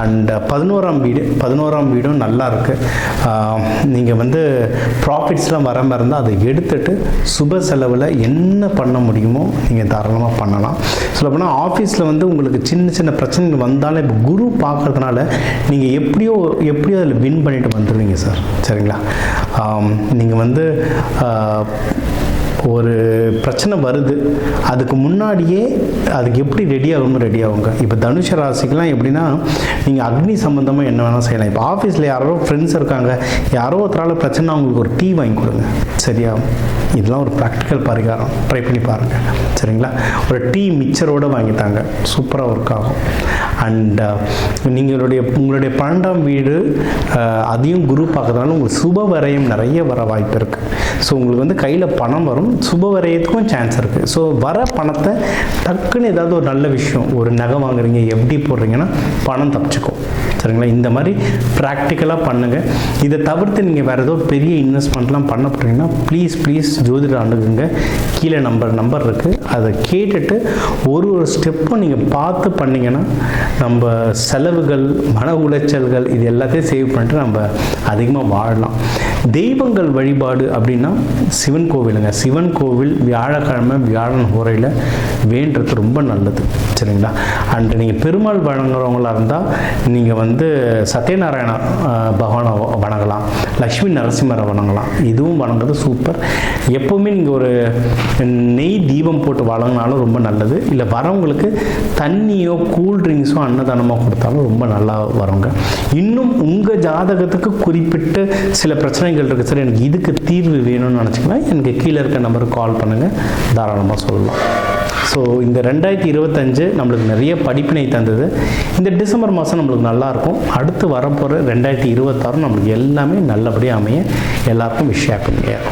And 11ஆம் வீடும் நல்லா இருக்குது. நீங்கள் வந்து ப்ராஃபிட்ஸ்லாம் வர மாதிரி இருந்தால் அதை எடுத்துகிட்டு சுப செலவில் என்ன பண்ண முடியுமோ நீங்கள் தாராளமாக பண்ணலாம். சொல்லப்போனால் ஆஃபீஸில் வந்து உங்களுக்கு சின்ன சின்ன பிரச்சனைகள் வந்தாலும் இப்போ குரு பார்க்கறதுனால நீங்கள் எப்படியோ அதில் வின் பண்ணிட்டு வந்துடுவீங்க சார். சரிங்களா? நீங்கள் வந்து ஒரு பிரச்சனை வருது, அதுக்கு முன்னாடியே அதுக்கு எப்படி ரெடி ஆகுங்க. இப்போ தனுஷ ராசிக்கெலாம் எப்படின்னா நீங்கள் அக்னி சம்மந்தமாக என்ன வேணால் செய்யலாம். இப்போ ஆஃபீஸில் யாரோ ஃப்ரெண்ட்ஸ் இருக்காங்க, யாரோ ஒருத்தரால் பிரச்சனை, அவங்களுக்கு ஒரு டீ வாங்கி கொடுங்க. சரியா? இதெல்லாம் ஒரு ப்ராக்டிக்கல் பரிகாரம், ட்ரை பண்ணி பாருங்கள். சரிங்களா? ஒரு டீ மிக்சரோடு வாங்கித்தாங்க, சூப்பராக ஒர்க் ஆகும். அண்ட் உங்களுடைய 12ஆம் வீடு அதையும் குரு பார்க்கறதுனால உங்களுக்கு சுப விரயம் நிறைய வர வாய்ப்பு இருக்குது. ஸோ உங்களுக்கு வந்து கையில் பணம் வரும், சுப விரயத்துக்கும் சான்ஸ் இருக்குது. ஸோ வர பணத்தை டக்குன்னு ஏதாவது ஒரு நல்ல விஷயம், ஒரு நகை வாங்குறீங்க, எப்படி போடுறீங்கன்னா பணம் தப்பிச்சுக்கும். சரிங்களா? இந்த மாதிரி ப்ராக்டிக்கலாக பண்ணுங்கள். இதை தவிர்த்து நீங்கள் வேறு ஏதோ பெரிய இன்வெஸ்ட்மெண்ட்லாம் பண்ண போகிறீங்கன்னா ப்ளீஸ் ஜோதிடர் அணுகுங்க. கீழே நம்பர் இருக்குது, அதை கேட்டுட்டு ஒரு ஸ்டெப்பும் நீங்கள் பார்த்து பண்ணிங்கன்னா நம்ம செலவுகள், மன உளைச்சல்கள் இது எல்லாத்தையும் சேவ் பண்ணிட்டு நம்ம அதிகமாக வாழலாம். தெய்வங்கள் வழிபாடு அப்படின்னா சிவன் கோவிலுங்க. சிவன் கோவில் வியாழக்கிழமை வியாழன் ஹோரையில் வேண்டுறது ரொம்ப நல்லது. சரிங்களா? அண்ட் நீங்கள் பெருமாள் வணங்குறவங்களாக இருந்தால் நீங்கள் வந்து சத்யநாராயண பகவானை வணங்கலாம், லக்ஷ்மி நரசிம்மரை வணங்கலாம். இதுவும் வணங்குறது சூப்பர். எப்போவுமே நீங்கள் ஒரு நெய் தீபம் போட்டு வழங்கினாலும் ரொம்ப நல்லது. இல்லை வரவங்களுக்கு தண்ணியோ கூல்ட்ரிங்க்ஸோ அன்னதானமாக கொடுத்தாலும் ரொம்ப நல்லா வருங்க. இன்னும் உங்கள் ஜாதகத்துக்கு குறிப்பிட்ட சில பிரச்சனைகள் இருக்குது சார், எனக்கு இதுக்கு தீர்வு வேணும்னு நினச்சிங்கன்னா எனக்கு கீழே இருக்க நம்பருக்கு கால் பண்ணுங்கள், தாராளமாக சொல்லலாம். ஸோ இந்த 2025 நம்மளுக்கு நிறைய படிப்பினை தந்தது. இந்த டிசம்பர் மாதம் நம்மளுக்கு நல்லாயிருக்கும். அடுத்து வரப்போகிற 2026 நம்மளுக்கு எல்லாமே நல்லபடியாக அமைய எல்லாருக்கும் விஷ் ஹேப்பி நியூ இயர்.